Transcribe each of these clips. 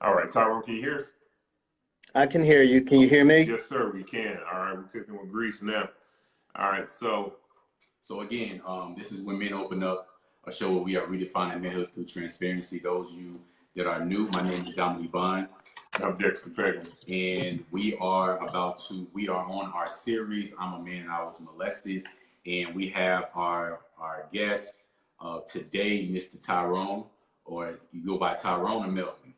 All right, Tyrone, can you hear us? I can hear you. Can you hear me? Yes, sir, we can. All right, we're cooking with grease now. All right, So again, this is when men open up, a show where we are redefining manhood through transparency. Those of you that are new, my name is Dominique, I'm Dexter Peggins. and we are on our series, I'm a Man and I Was Molested, and we have our guest today, Mr. Tyrone, or you go by Tyrone or Melvin?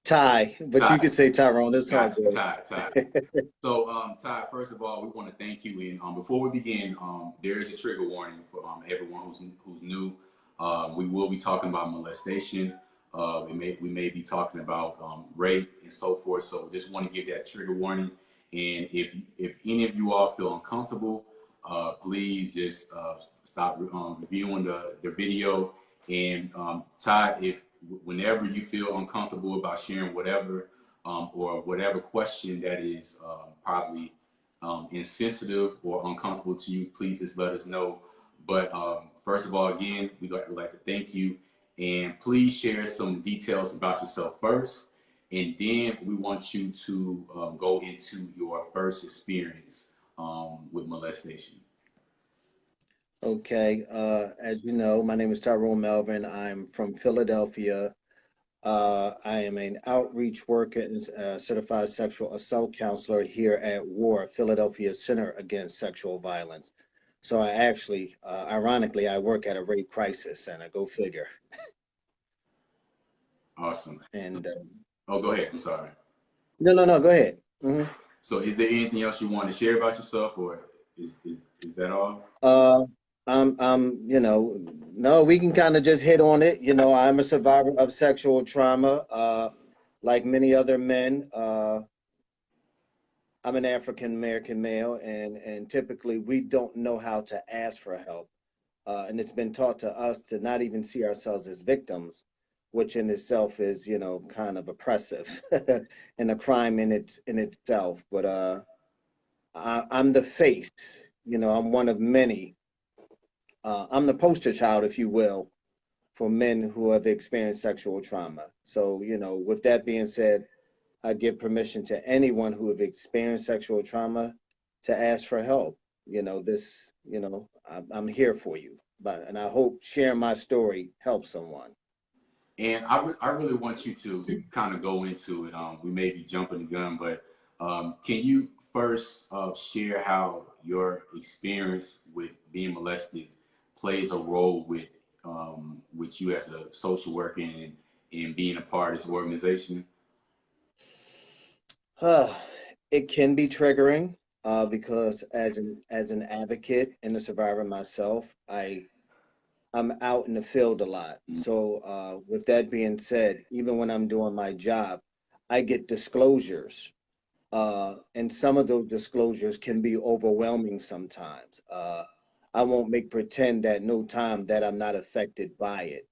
Ty, but you Ty. could say Tyrone. It's all Gotcha, good. Ty. So, Ty, first of all, we want to thank you. And before we begin, there is a trigger warning for everyone who's new. We will be talking about molestation. We may be talking about rape and so forth. So, just want to give that trigger warning. And if any of you all feel uncomfortable, please just stop reviewing the video. And Ty, if whenever you feel uncomfortable about sharing whatever or whatever question that is probably insensitive or uncomfortable to you, please just let us know. But first of all, again, we'd like to thank you. And please share some details about yourself first. And then we want you to go into your first experience with molestation. Okay. As you know, my name is Tyrone Melvin. I'm from Philadelphia. I am an outreach worker and certified sexual assault counselor here at WAR, Philadelphia Center Against Sexual Violence. So I actually, ironically, I work at a rape crisis center. Go figure. Awesome. And Oh, go ahead. I'm sorry. no. Go ahead. Mm-hmm. So, is there anything else you want to share about yourself, or is that all? No, we can kind of just hit on it. I'm a survivor of sexual trauma. Like many other men, I'm an African American male, and typically we don't know how to ask for help. And it's been taught to us to not even see ourselves as victims, which in itself is, kind of oppressive and a crime in itself. But I'm the face. I'm one of many. I'm the poster child, if you will, for men who have experienced sexual trauma. So, with that being said, I give permission to anyone who have experienced sexual trauma to ask for help. I'm here for you. And I hope sharing my story helps someone. And I really want you to kind of go into it. We may be jumping the gun, but can you first share how your experience with being molested plays a role with you as a social worker and being a part of this organization? It can be triggering because as an advocate and a survivor myself, I'm out in the field a lot. So with that being said, even when I'm doing my job, I get disclosures. And some of those disclosures can be overwhelming sometimes. I won't make pretend that no time that I'm not affected by it.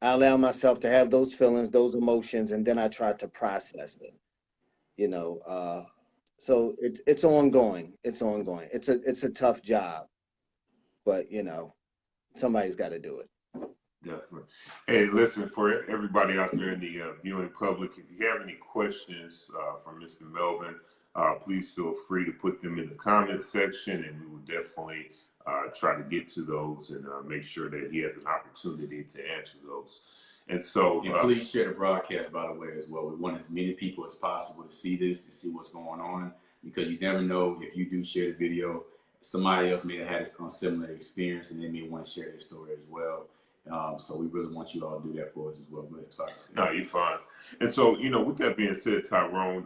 I allow myself to have those feelings, those emotions, and then I try to process it. You know, so it's ongoing. It's ongoing. It's a tough job, but somebody's got to do it. Definitely. Hey, listen, for everybody out there in the viewing public, if you have any questions for Mr. Melvin, please feel free to put them in the comment section, and we will definitely try to get to those and make sure that he has an opportunity to answer those. And so, and please share the broadcast, by the way, as well. We want as many people as possible to see this and see what's going on, because you never know, if you do share the video, somebody else may have had a similar experience and they may want to share their story as well. So we really want you all to do that for us as well. But sorry. No, you're fine. And so, with that being said, Tyrone,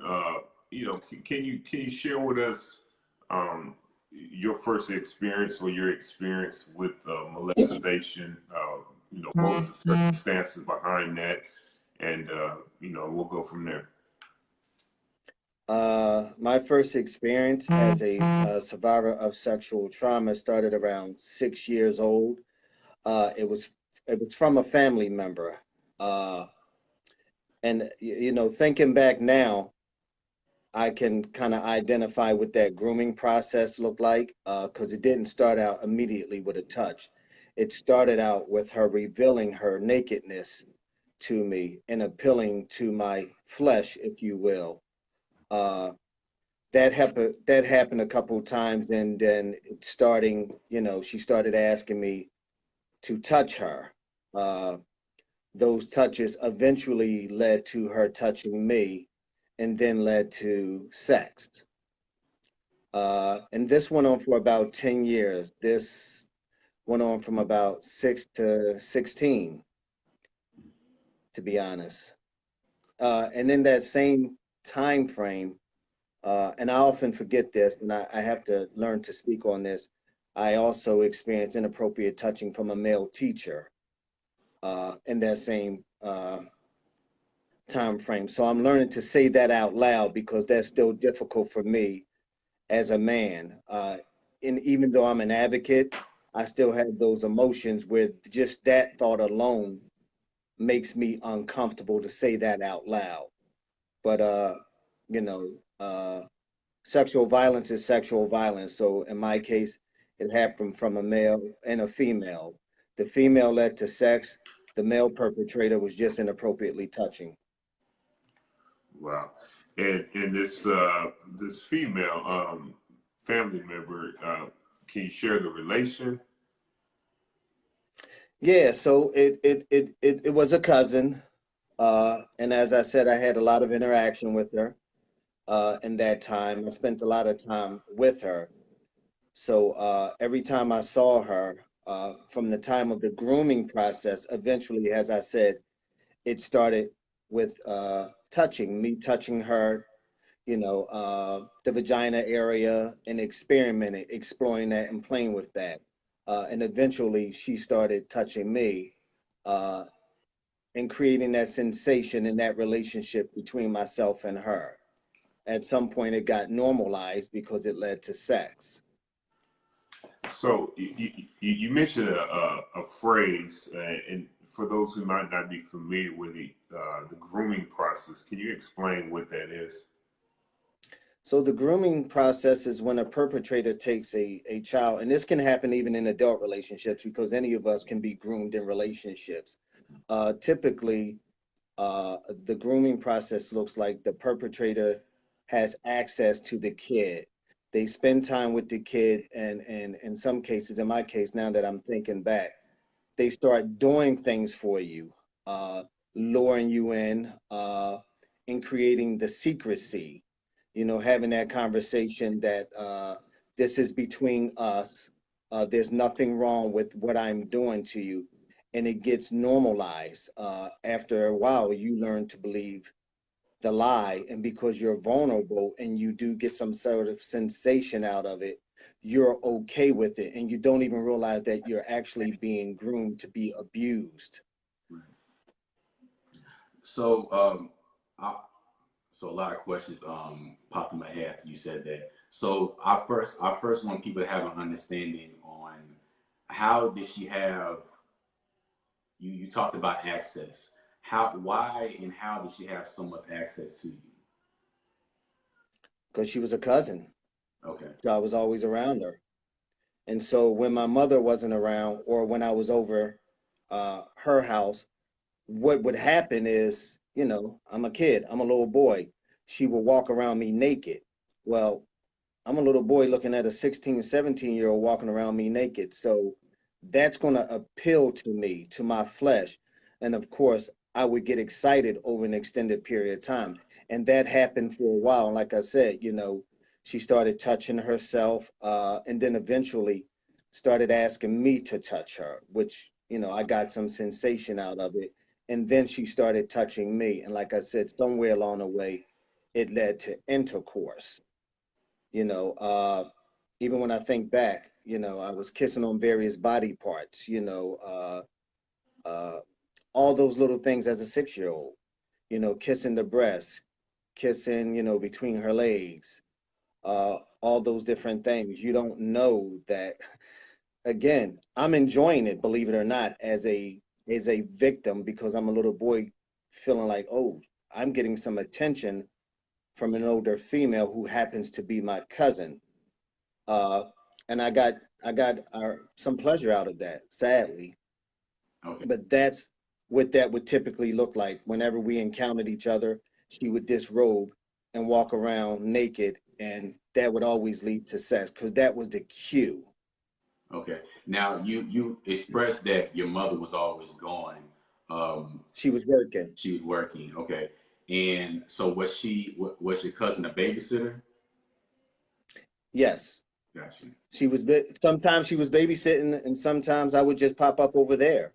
can you share with us your first experience or your experience with molestation? What was the circumstances behind that? And we'll go from there. My first experience as a survivor of sexual trauma started around 6 years old. It was from a family member. And thinking back now, I can kind of identify what that grooming process looked like, because it didn't start out immediately with a touch. it started out with her revealing her nakedness to me and appealing to my flesh, if you will. Uh, that happened a couple of times, and then she started asking me to touch her. Uh, those touches eventually led to her touching me, and then led to sex. And this went on for about 10 years. This went on from about 6 to 16, to be honest. And in that same time frame, and I often forget this, and I have to learn to speak on this, I also experienced inappropriate touching from a male teacher in that same time frame. So I'm learning to say that out loud because that's still difficult for me as a man. And even though I'm an advocate, I still have those emotions where just that thought alone makes me uncomfortable to say that out loud. But you know, sexual violence is sexual violence. So in my case, it happened from a male and a female. The female led to sex. The male perpetrator was just inappropriately touching. Wow. And this female family member, can you share the relation? Yeah, so it was a cousin. And as I said, I had a lot of interaction with her in that time. I spent a lot of time with her. So every time I saw her, from the time of the grooming process, eventually, as I said, it started with me touching her, the vagina area, and experimenting, exploring that and playing with that. And eventually she started touching me uh, and creating that sensation in that relationship between myself and her. At some point, it got normalized because it led to sex. So you mentioned a phrase, and for those who might not be familiar with the grooming process, can you explain what that is? So the grooming process is when a perpetrator takes a child, and this can happen even in adult relationships because any of us can be groomed in relationships. Typically, the grooming process looks like the perpetrator has access to the kid. They spend time with the kid, and in some cases, in my case, now that I'm thinking back, they start doing things for you, uh, luring you in, and creating the secrecy, having that conversation that this is between us. There's nothing wrong with what I'm doing to you. And it gets normalized. After a while, you learn to believe the lie. And because you're vulnerable and you do get some sort of sensation out of it, you're okay with it. And you don't even realize that you're actually being groomed to be abused. So, I, so a lot of questions popped in my head after you said that. So I first want people to have an understanding on how did she have. You talked about access. Why, and how did she have so much access to you? Because she was a cousin. Okay. So I was always around her. And so when my mother wasn't around or when I was over her house, what would happen is, I'm a kid, I'm a little boy. She would walk around me naked. Well, I'm a little boy looking at a 16, 17-year-old walking around me naked. So that's going to appeal to me, to my flesh. And of course, I would get excited over an extended period of time. And that happened for a while. And like I said, she started touching herself and then eventually started asking me to touch her, which, I got some sensation out of it. And then she started touching me. And like I said, somewhere along the way, it led to intercourse. You know, even when I think back, I was kissing on various body parts, uh, all those little things as a 6-year-old, kissing the breast, kissing, between her legs, all those different things. You don't know that, again, I'm enjoying it, believe it or not, as a victim because I'm a little boy feeling like, oh, I'm getting some attention from an older female who happens to be my cousin. Uh, and I got I got some pleasure out of that, sadly. Okay. But that's what that would typically look like. Whenever we encountered each other, she would disrobe and walk around naked, and that would always lead to sex because that was the cue. Okay. Now you expressed that your mother was always gone. She was working. She was working. Okay. And so was your cousin a babysitter? Yes. Gotcha. Sometimes she was babysitting, and sometimes I would just pop up over there,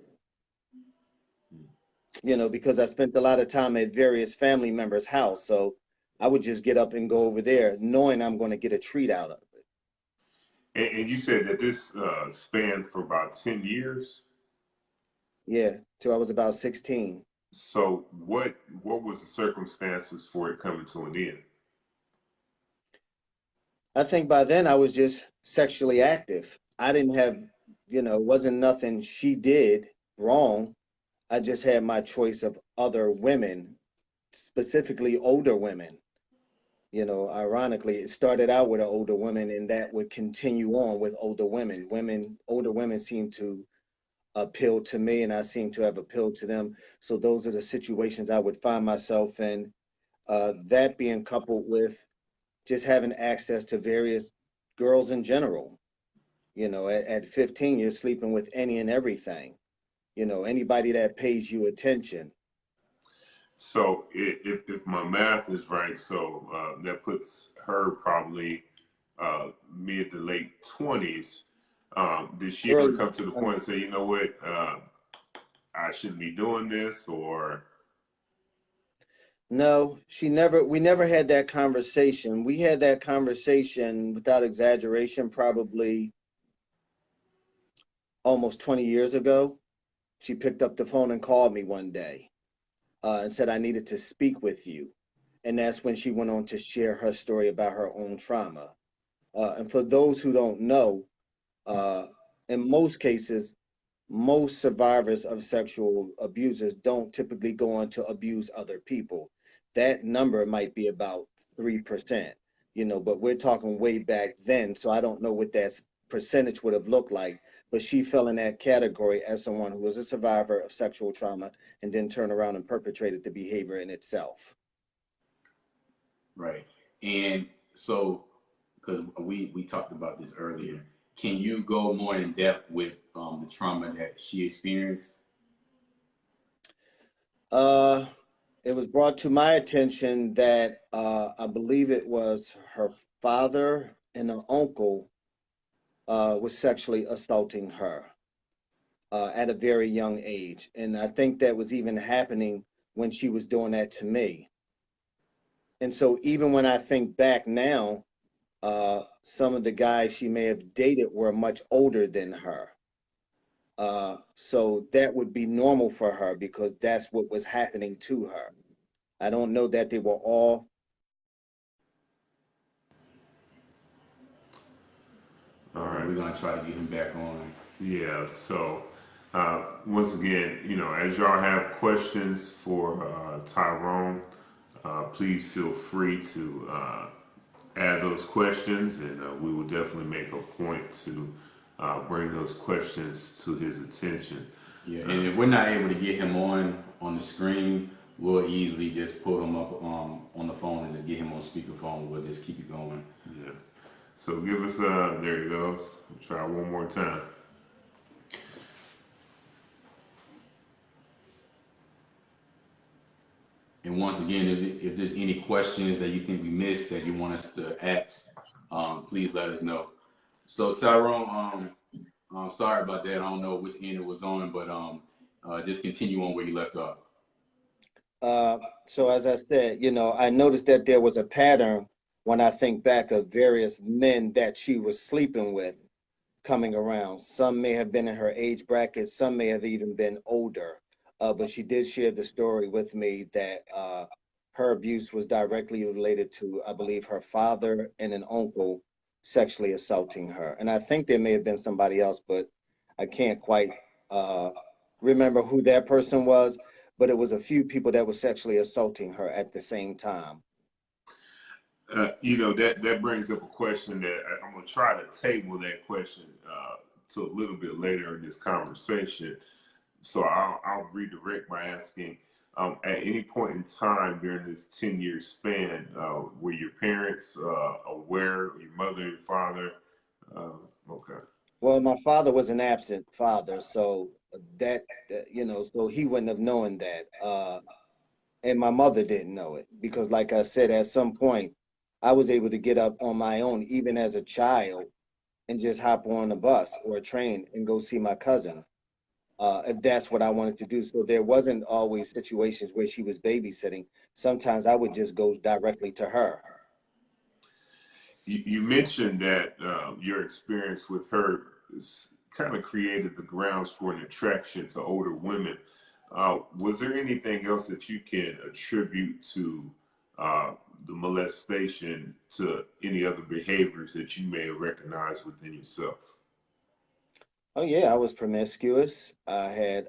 because I spent a lot of time at various family members' house. So I would just get up and go over there, knowing I'm going to get a treat out of it. And you said that this spanned for about 10 years. Yeah, till I was about 16. So what was the circumstances for it coming to an end? I think by then I was just sexually active. I didn't have, wasn't nothing she did wrong. I just had my choice of other women, specifically older women. Ironically, it started out with an older woman, and that would continue on with older women. Older women seem to appeal to me, and I seem to have appealed to them. So those are the situations I would find myself in. That being coupled with just having access to various girls in general. At 15, you're sleeping with any and everything. Anybody that pays you attention. So if my math is right, so that puts her probably mid to late 20s. Did she ever Early, come to the point and say, you know what, I shouldn't be doing this, or? no, we never had that conversation. We had that conversation without exaggeration, probably almost 20 years ago. She picked up the phone and called me one day and said, I needed to speak with you. And that's when she went on to share her story about her own trauma. And for those who don't know, uh, in most cases, most survivors of sexual abusers don't typically go on to abuse other people. That number might be about 3%, but we're talking way back then. So I don't know what that percentage would have looked like, but she fell in that category as someone who was a survivor of sexual trauma and then turned around and perpetrated the behavior in itself. Right. And so, because we talked about this earlier, can you go more in depth with the trauma that she experienced? Uh, it was brought to my attention that I believe it was her father and her uncle was sexually assaulting her at a very young age. And I think that was even happening when she was doing that to me. And so even when I think back now, some of the guys she may have dated were much older than her. So that would be normal for her because that's what was happening to her. I don't know that they were all. All All right, right. we're gonna try to get him back on. Yeah. So once again, as y'all have questions for Tyrone, please feel free to add those questions, and we will definitely make a point to bring those questions to his attention. Yeah, and if we're not able to get him on the screen, we'll easily just pull him up on the phone and just get him on speakerphone. We'll just keep it going. Yeah. So give us there he goes. Try one more time. And once again, if there's any questions that you think we missed that you want us to ask, please let us know. So Tyrone, I'm sorry about that. I don't know which end it was on, but just continue on where you left off. So as I said, I noticed that there was a pattern when I think back of various men that she was sleeping with coming around. Some may have been in her age bracket, some may have even been older. But she did share the story with me that her abuse was directly related to, I believe, her father and an uncle sexually assaulting her. And I think there may have been somebody else, but I can't quite uh, remember who that person was. But it was a few people that were sexually assaulting her at the same time. You know, that brings up a question that I'm going to try to table that question to a little bit later in this conversation. So I'll redirect by asking, at any point in time during this 10-year span, were your parents aware, your mother, your father? Okay. Well, my father was an absent father, so that, you know, so he wouldn't have known that. And my mother didn't know it because, like I said, at some point, I was able to get up on my own, even as a child, and just hop on a bus or a train and go see my cousin, if that's what I wanted to do. So there wasn't always situations where she was babysitting. Sometimes I would just go directly to her. You mentioned that your experience with her kind of created the grounds for an attraction to older women. Was there anything else that you can attribute to the molestation to any other behaviors that you may have recognized within yourself? Oh yeah, I was promiscuous. I had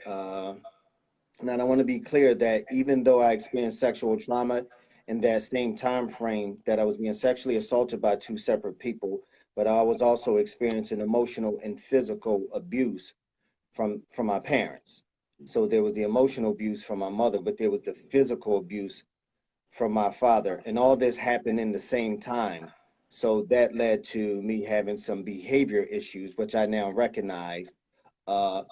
now I want to be clear that even though I experienced sexual trauma in that same time frame that I was being sexually assaulted by two separate people, but I was also experiencing emotional and physical abuse from my parents. So there was the emotional abuse from my mother, but there was the physical abuse from my father. And all this happened in the same time. So that led to me having some behavior issues, which I now recognize, uh,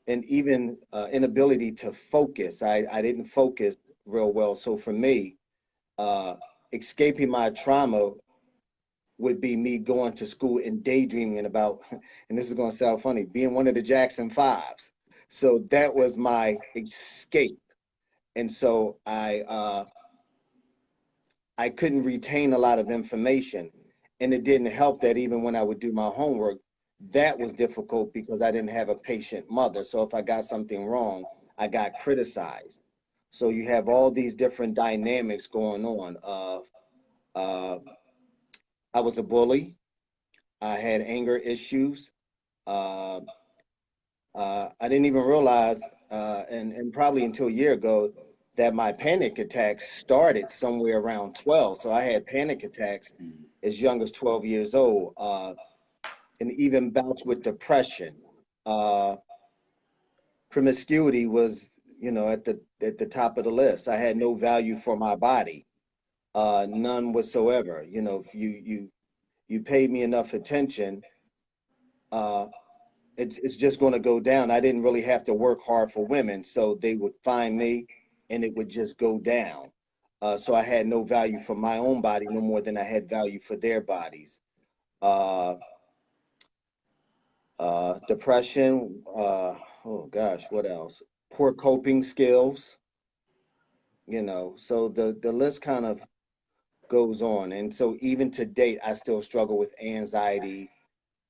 and even inability to focus. I didn't focus real well. So for me, uh, escaping my trauma would be me going to school and daydreaming about, and this is going to sound funny, being one of the Jackson Fives. So that was my escape. And so I couldn't retain a lot of information. And it didn't help that even when I would do my homework, that was difficult because I didn't have a patient mother. So if I got something wrong, I got criticized. So you have all these different dynamics going on. Uh, I was a bully. I had anger issues. Uh, I didn't even realize, and probably until a year ago, that my panic attacks started somewhere around 12. So I had panic attacks as young as 12 years old, and even bouts with depression. Uh, Promiscuity was, you know, at the top of the list. I had no value for my body, none whatsoever. You know, if you paid me enough attention, uh, it's just going to go down. I didn't really have to work hard for women, so they would find me, and it would just go down. So I had no value for my own body, no more than I had value for their bodies. Uh, Depression. Oh gosh, what else? Poor coping skills. You know, so the list kind of goes on, and so even to date, I still struggle with anxiety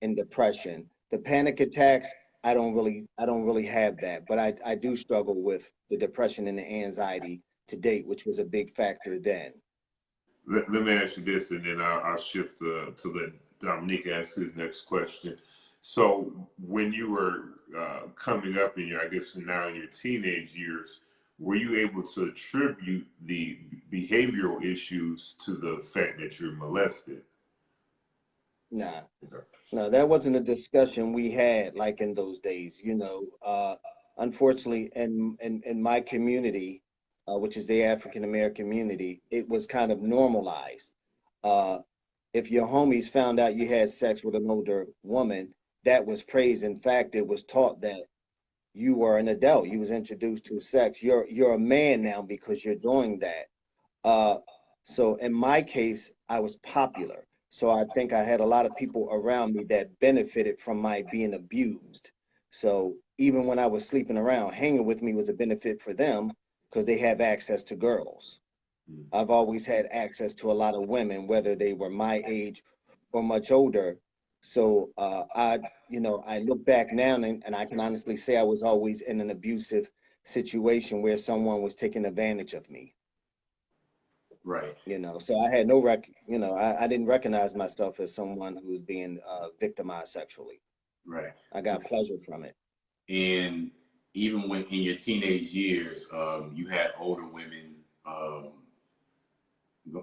and depression. The panic attacks, I don't really have that, but I do struggle with the depression and the anxiety to date, which was a big factor then. Let me ask you this, and then I'll shift to let Dominique ask his next question. So, when you were coming up in your, I guess now in your teenage years, were you able to attribute the behavioral issues to the fact that you're molested? Nah, Okay. no, that wasn't a discussion we had like in those days, you know. Unfortunately, in my community, which is the African American community, it was kind of normalized. Uh, if your homies found out you had sex with an older woman, that was praised. In fact, it was taught that you were an adult. You was introduced to sex. You're a man now because you're doing that. Uh, so in my case, I was popular. So I think I had a lot of people around me that benefited from my being abused. So even when I was sleeping around, hanging with me was a benefit for them because they have access to girls. Mm. I've always had access to a lot of women, whether they were my age or much older. So you know, I look back now and I can honestly say I was always in an abusive situation where someone was taking advantage of me. Right, You know, so I had you know, I didn't recognize myself as someone who was being victimized sexually. right. I got pleasure from it. And even when in your teenage years, you had older women um,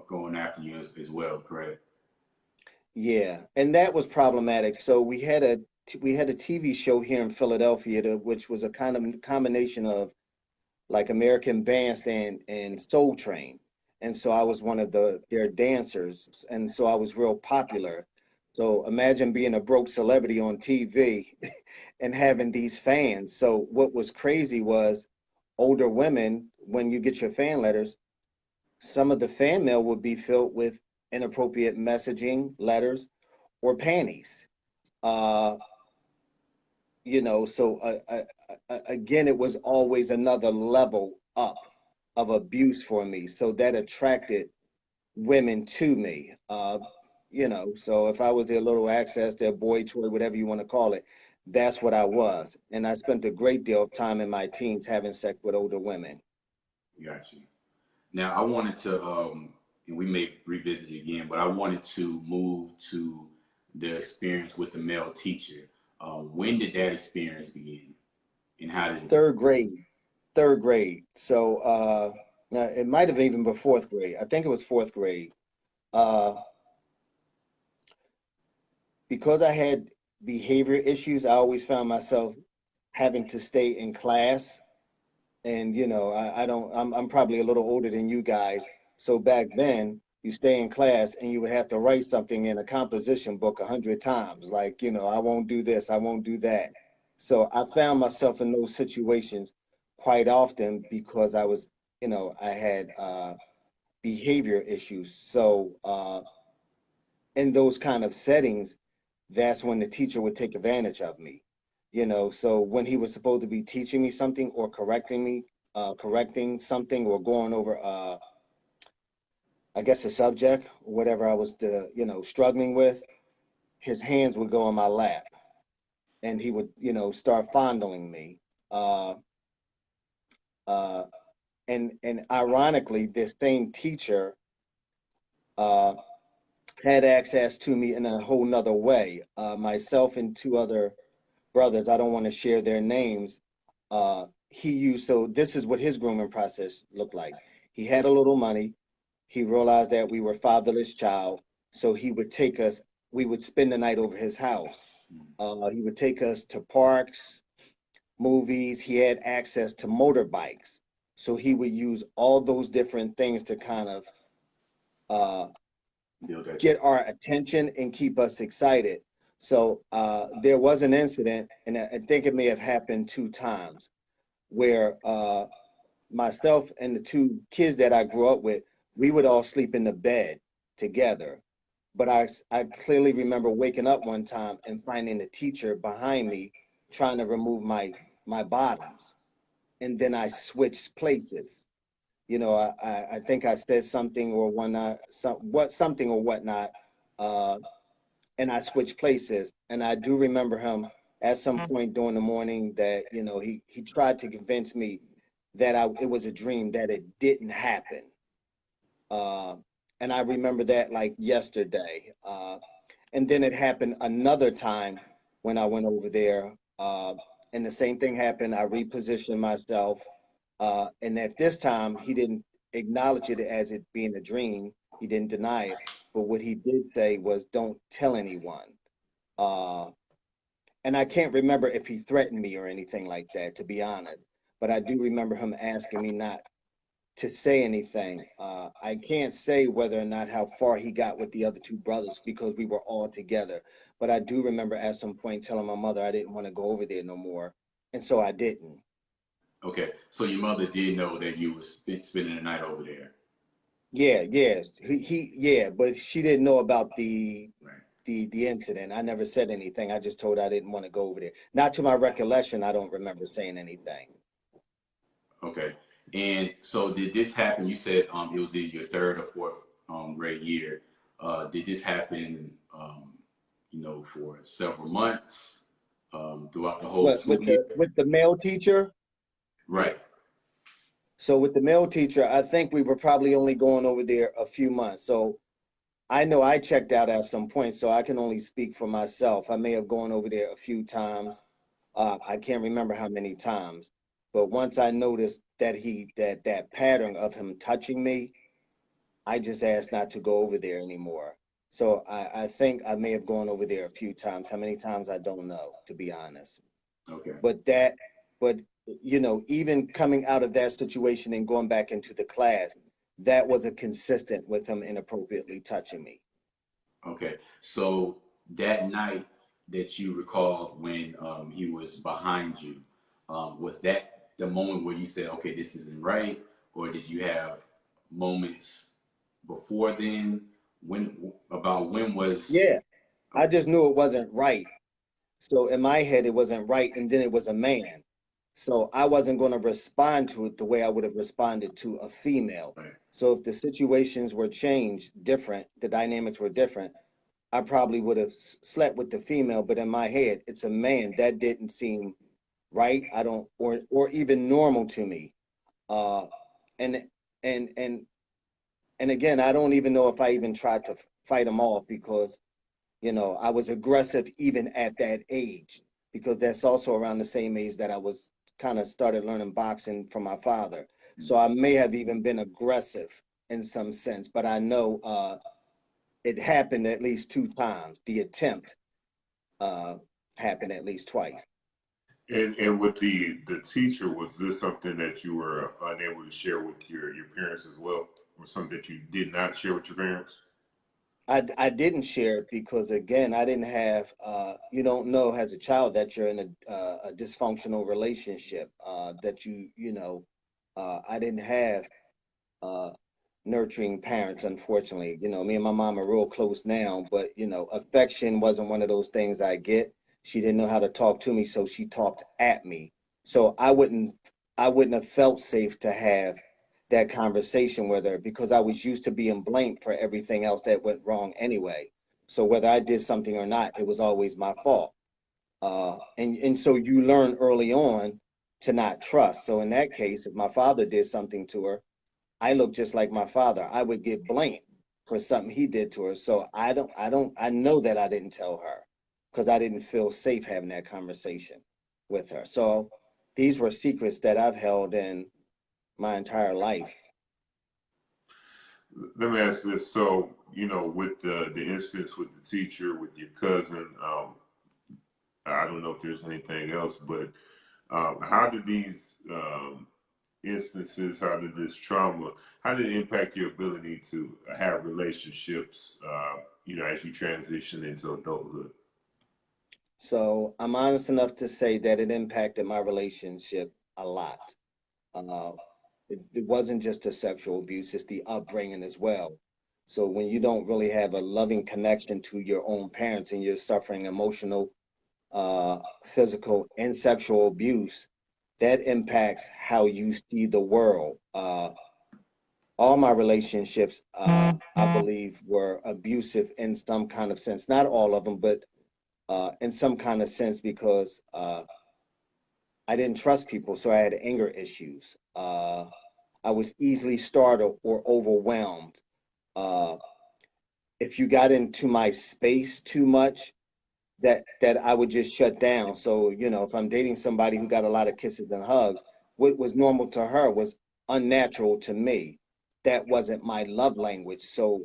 going after you as well, correct? Yeah, and that was problematic. So we had a TV show here in Philadelphia, which was a kind of combination of like American Bandstand and Soul Train. And so I was one of their dancers, and so I was real popular. So imagine being a broke celebrity on TV and having these fans. So what was crazy was older women, when you get your fan letters, some of the fan mail would be filled with inappropriate messaging, letters, or panties. Uh, so again, it was always another level up of abuse for me. So that attracted women to me. So if I was their little access, their boy toy, whatever you want to call it, that's what I was. And I spent a great deal of time in my teens having sex with older women. Got you. Now, I wanted to, and we may revisit it again, but I wanted to move to the experience with the male teacher. When did that experience begin, and how did it? Third grade, third grade. So it might have even been fourth grade. I think it was fourth grade. Uh, because I had behavior issues, I always found myself having to stay in class. And I don't. I'm probably a little older than you guys. So back then, you stay in class and you would have to write something in a composition book 100 times. Like, I won't do this, I won't do that. So I found myself in those situations quite often because I had behavior issues. So in those kind of settings, that's when the teacher would take advantage of me. So when he was supposed to be teaching me something or correcting me, correcting something or going over, I guess, a subject, whatever I was, struggling with, his hands would go on my lap and he would, start fondling me. Uh, uh, and ironically, this same teacher uh, had access to me in a whole nother way. Myself and two other brothers, I don't want to share their names. So this is what his grooming process looked like. He had a little money. He realized that we were fatherless child. So we would spend the night over his house. He would take us to parks, movies. He had access to motorbikes. So he would use all those different things to kind of uh, Build that. get our attention and keep us excited. So there was an incident, and I think it may have happened 2 times, where myself and the two kids that I grew up with, we would all sleep in the bed together. But I clearly remember waking up one time and finding the teacher behind me trying to remove my bottoms. And then I switched places. I think I said something or whatnot, something or whatnot, uh, and I switched places. And I do remember him at some point during the morning that he tried to convince me that it was a dream, that it didn't happen. Uh, and I remember that like yesterday. And then it happened another time when I went over there, and the same thing happened. I repositioned myself, and at this time he didn't acknowledge it as it being a dream. He didn't deny it, but what he did say was, "Don't tell anyone." Uh, and I can't remember if he threatened me or anything like that, to be honest. But I do remember him asking me not to say anything. I can't say whether or not how far he got with the other two brothers because we were all together. But I do remember at some point telling my mother I didn't want to go over there no more. And so I didn't. Okay, so your mother did know that you was spending the night over there. Yeah, yeah. Yeah, but she didn't know about Right. the incident. I never said anything. I just told her I didn't want to go over there. Not to my recollection, I don't remember saying anything. Okay. And so did this happen? You said it was in your third or fourth grade year. Did this happen, for several months throughout the whole What school year? with the male teacher? Right. So with the male teacher, I think we were probably only going over there a few months. So I know I checked out at some point, so I can only speak for myself. I may have gone over there a few times. I can't remember how many times, but once I noticed that that pattern of him touching me, I just asked not to go over there anymore. So I think I may have gone over there a few times. How many times, I don't know, to be honest. Okay. But but even coming out of that situation and going back into the class, that wasn't consistent with him inappropriately touching me. Okay. So that night that you recalled when he was behind you, was that the moment where you said, okay, this isn't right? Or did you have moments before then? When was, Yeah, I okay, just knew it wasn't right. So in my head, it wasn't right. And then it was a man. So I wasn't going to respond to it the way I would have responded to a female. right. So if the situations were changed different, the dynamics were different, I probably would have slept with the female. But in my head, it's a man. That didn't seem right. I don't, or even normal to me. Uh, and, and, and, and again, I don't even know if I even tried to fight him off because I was aggressive even at that age because that's also around the same age that I was kind of started learning boxing from my father. So I may have even been aggressive in some sense, but I know it happened at least two times. The attempt uh, happened at least twice. And with the teacher, was this something that you were unable to share with your parents as well, or something that you did not share with your parents? I didn't share it because again I didn't have you don't know as a child that you're in a dysfunctional relationship that I didn't have uh, nurturing parents, unfortunately. Me and my mom are real close now, but affection wasn't one of those things I get. She didn't know how to talk to me, so she talked at me. So I wouldn't have felt safe to have that conversation with her because I was used to being blamed for everything else that went wrong anyway. So whether I did something or not, it was always my fault. And so you learn early on to not trust. So in that case, if my father did something to her, I look just like my father. I would get blamed for something he did to her. So I know that I didn't tell her because I didn't feel safe having that conversation with her. So these were secrets that I've held in my entire life. Let me ask this. So, with the instance with the teacher, with your cousin, I don't know if there's anything else, but how did these instances, how did this trauma, how did it impact your ability to have relationships, as you transition into adulthood? So I'm honest enough to say that it impacted my relationship a lot. Uh, it wasn't just the sexual abuse, it's the upbringing as well. So when you don't really have a loving connection to your own parents and you're suffering emotional, physical, and sexual abuse, that impacts how you see the world. All my relationships, I believe, were abusive in some kind of sense. Not all of them, but in some kind of sense because I didn't trust people, so I had anger issues. I was easily startled or overwhelmed. Uh, if you got into my space too much, that I would just shut down. So, if I'm dating somebody who got a lot of kisses and hugs, what was normal to her was unnatural to me. That wasn't my love language. So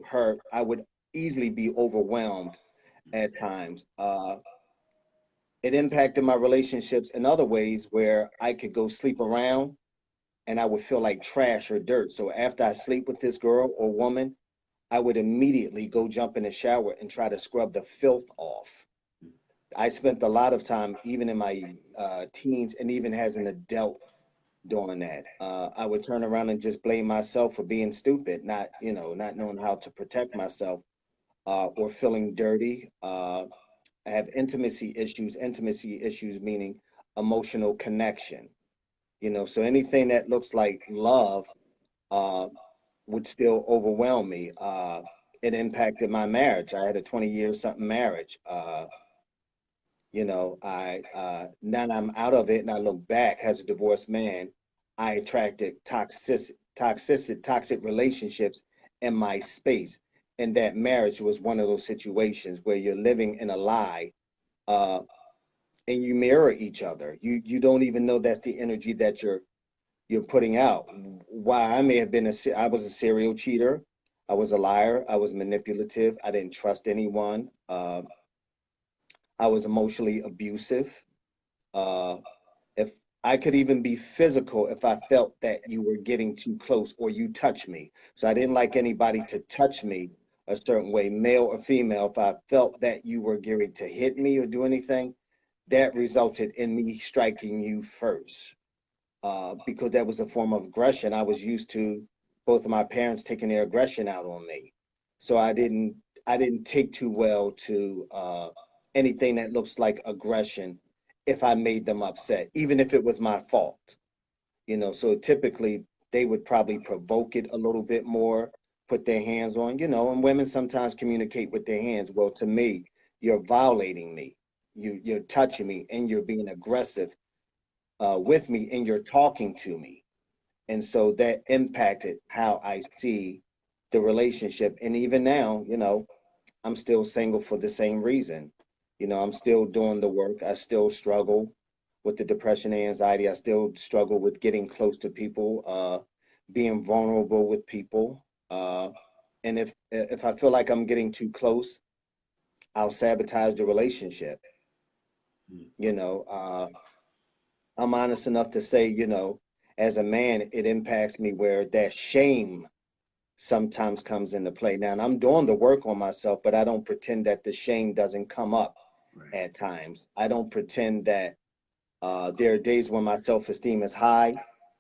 I would easily be overwhelmed at times. It impacted my relationships in other ways where I could go sleep around and I would feel like trash or dirt. So after I sleep with this girl or woman, I would immediately go jump in the shower and try to scrub the filth off. I spent a lot of time, even in my teens and even as an adult, doing that. I would turn around and just blame myself for being stupid, not knowing how to protect myself or feeling dirty. I have intimacy issues meaning emotional connection. So anything that looks like love uh, would still overwhelm me. It impacted my marriage. I had a 20-year something marriage. I now that I'm out of it and I look back as a divorced man, I attracted toxic relationships in my space. And that marriage was one of those situations where you're living in a lie, uh, and you mirror each other. You don't even know that's the energy that you're putting out. Why I may have been I was a serial cheater. I was a liar. I was manipulative. I didn't trust anyone. I was emotionally abusive. Uh, if I could even be physical if I felt that you were getting too close or you touched me. So I didn't like anybody to touch me a certain way, male or female. If I felt that you were getting to hit me or do anything, that resulted in me striking you first. Because that was a form of aggression. I was used to both of my parents taking their aggression out on me. So I didn't take too well to anything that looks like aggression if I made them upset, even if it was my fault. So typically they would probably provoke it a little bit more, put their hands on, and women sometimes communicate with their hands. Well, to me, you're violating me. You're touching me and you're being aggressive with me and you're talking to me. And so that impacted how I see the relationship. And even now, I'm still single for the same reason. I'm still doing the work. I still struggle with the depression and anxiety. I still struggle with getting close to people, being vulnerable with people. And if I feel like I'm getting too close, I'll sabotage the relationship. You know, I'm honest enough to say, as a man, it impacts me where that shame sometimes comes into play. Now, and I'm doing the work on myself, but I don't pretend that the shame doesn't come up Right. at times. I don't pretend that there are days when my self-esteem is high,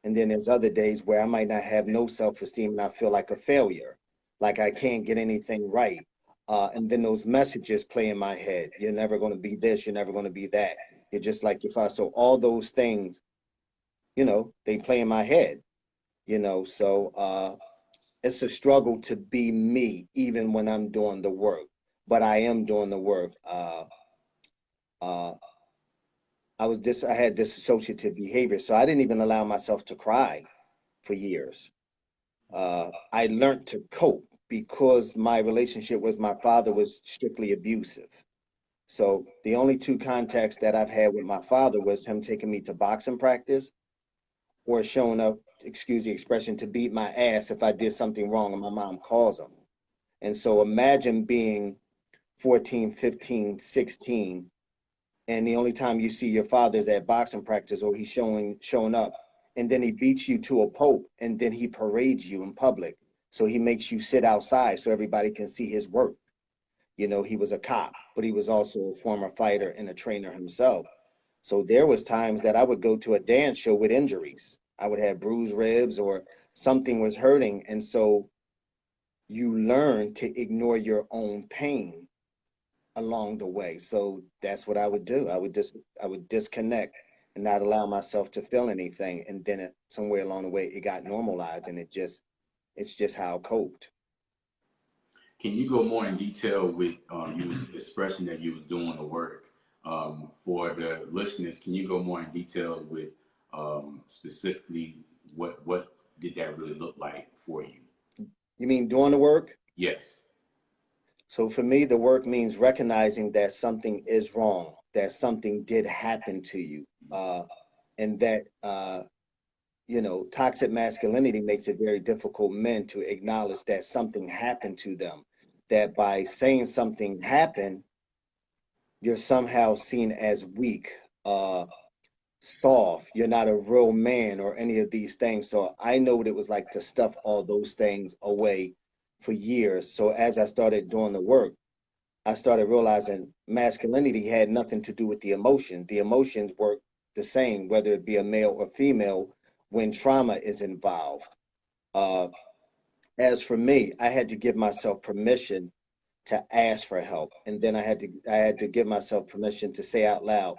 and then there's other days where I might not have no self-esteem and I feel like a failure, like I can't get anything right. And then those messages play in my head. You're never going to be this. You're never going to be that. You're just like your father. So all those things, they play in my head. So it's a struggle to be me, even when I'm doing the work. But I am doing the work. Uh, I had dissociative behavior, so I didn't even allow myself to cry for years. I learned to cope because my relationship with my father was strictly abusive. So the only two contacts that I've had with my father was him taking me to boxing practice or showing up, excuse the expression, to beat my ass if I did something wrong and my mom calls him. And so imagine being 14, 15, 16, and the only time you see your father is at boxing practice or he's showing up, and then he beats you to a pulp and then he parades you in public. So he makes you sit outside so everybody can see his work. He was a cop, but he was also a former fighter and a trainer himself. So there was times that I would go to a dance show with injuries. I would have bruised ribs or something was hurting. And so you learn to ignore your own pain along the way. So that's what I would do. I would disconnect and not allow myself to feel anything. And then somewhere along the way, it got normalized, and it's just how I coped. Can you go more in detail with you was expressing that you was doing the work for the listeners? Can you go more in detail with specifically what did that really look like for you? You mean doing the work? Yes. So for me, the work means recognizing that something is wrong, that something did happen to you, and that toxic masculinity makes it very difficult men to acknowledge that something happened to them. That by saying something happened, you're somehow seen as weak, soft. You're not a real man or any of these things. So I know what it was like to stuff all those things away for years. So as I started doing the work, I started realizing masculinity had nothing to do with the emotion. The emotions work the same, whether it be a male or female, when trauma is involved. Uh, as for me, I had to give myself permission to ask for help, and then I had to give myself permission to say out loud,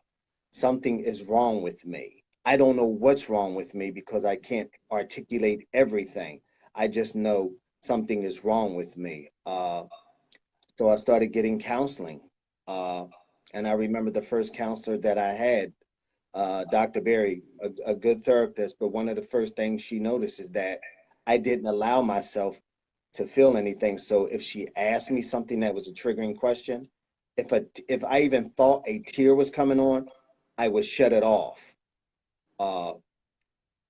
something is wrong with me. I don't know what's wrong with me because I can't articulate everything. I just know something is wrong with me. So I started getting counseling. Uh, and I remember the first counselor that I had, Dr. Berry, a good therapist, but one of the first things she noticed is that I didn't allow myself to feel anything. So if she asked me something that was a triggering question, if I even thought a tear was coming on, I would shut it off. Uh,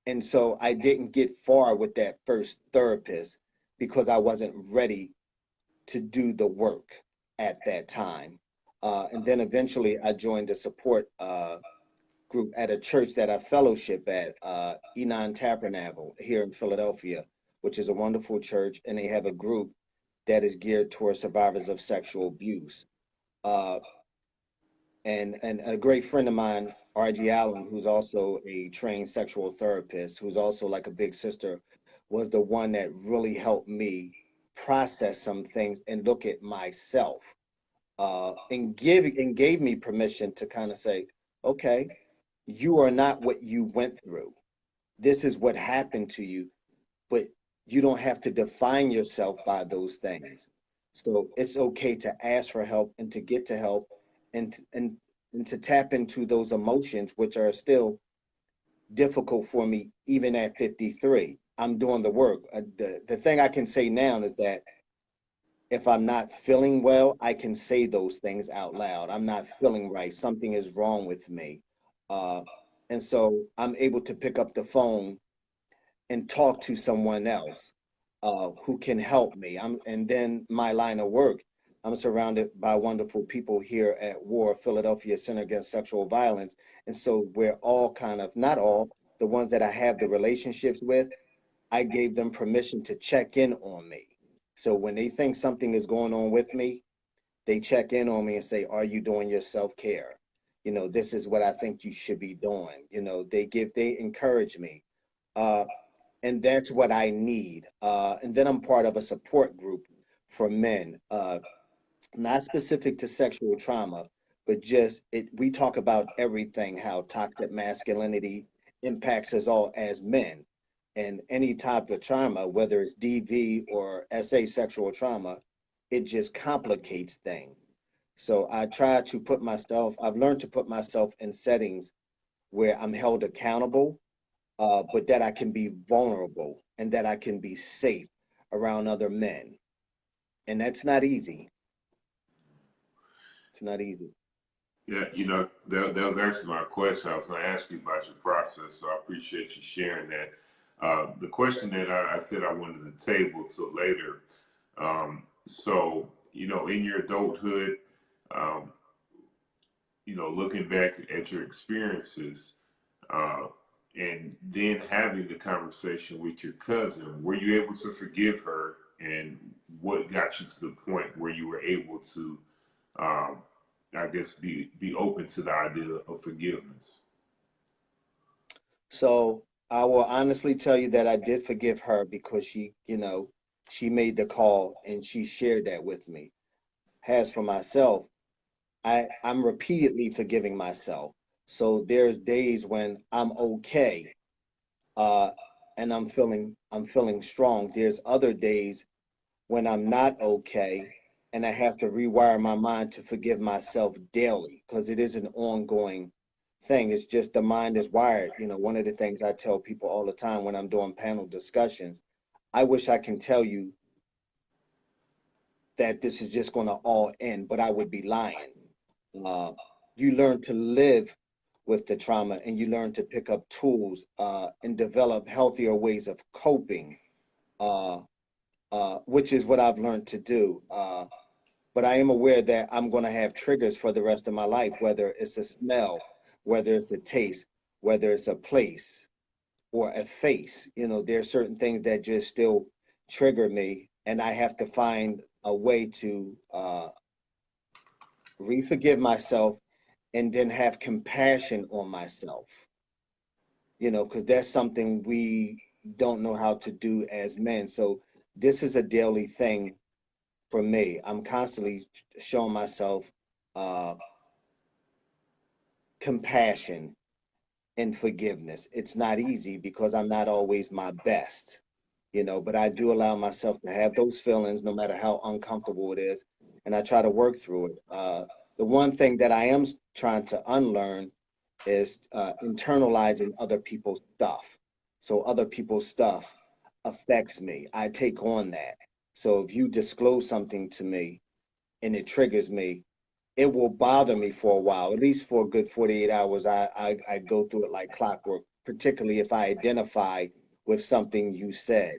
and so I didn't get far with that first therapist because I wasn't ready to do the work at that time. And then eventually I joined the support group at a church that I fellowship at, Enon Tabernacle here in Philadelphia, which is a wonderful church. And they have a group that is geared towards survivors of sexual abuse. Uh, and a great friend of mine, R.G. Allen, who's also a trained sexual therapist, who's also like a big sister, was the one that really helped me process some things and look at myself, and gave me permission to kind of say, okay, you are not what you went through. This is what happened to you, but you don't have to define yourself by those things. So it's okay to ask for help and to get to help, and and to tap into those emotions, which are still difficult for me even at 53. I'm doing the work. The thing I can say now is that if I'm not feeling well, I can say those things out loud. I'm not feeling right. Something is wrong with me. Uh, and so I'm able to pick up the phone and talk to someone else who can help me. And then my line of work, I'm surrounded by wonderful people here at WAR, Philadelphia Center Against Sexual Violence. And so we're all kind of, not all, the ones that I have the relationships with, I gave them permission to check in on me. So when they think something is going on with me, they check in on me and say, are you doing your self-care? You know, this is what I think you should be doing. You know, they encourage me. Uh, and that's what I need. And then I'm part of a support group for men, not specific to sexual trauma, but just we talk about everything, how toxic masculinity impacts us all as men. And any type of trauma, whether it's DV or SA sexual trauma, it just complicates things. So I try to I've learned to put myself in settings where I'm held accountable, but that I can be vulnerable and that I can be safe around other men. And that's not easy. It's not easy. Yeah, that was actually my question. I was going to ask you about your process, so I appreciate you sharing that. The question that I said I wanted to table till later. So, in your adulthood, um, looking back at your experiences, uh, and then having the conversation with your cousin, were you able to forgive her? And what got you to the point where you were able to, um, I guess, be open to the idea of forgiveness? So I will honestly tell you that I did forgive her because she made the call and she shared that with me. As for myself, I'm repeatedly forgiving myself. So there's days when I'm okay, uh, and I'm feeling strong. There's other days when I'm not okay, and I have to rewire my mind to forgive myself daily because it is an ongoing thing. It's just the mind is wired. One of the things I tell people all the time when I'm doing panel discussions, I wish I can tell you that this is just going to all end, but I would be lying. Uh, you learn to live with the trauma and you learn to pick up tools and develop healthier ways of coping, uh, which is what I've learned to do. But I am aware that I'm going to have triggers for the rest of my life, whether it's a smell, whether it's a taste, whether it's a place or a face. There are certain things that just still trigger me, and I have to find a way to re-forgive myself and then have compassion on myself, because that's something we don't know how to do as men. So this is a daily thing for me. I'm constantly showing myself uh, compassion and forgiveness. It's not easy because I'm not always my best, but I do allow myself to have those feelings no matter how uncomfortable it is. And I try to work through it. The one thing that I am trying to unlearn is internalizing other people's stuff. So other people's stuff affects me. I take on that. So if you disclose something to me and it triggers me, it will bother me for a while, at least for a good 48 hours. I go through it like clockwork, particularly if I identify with something you said.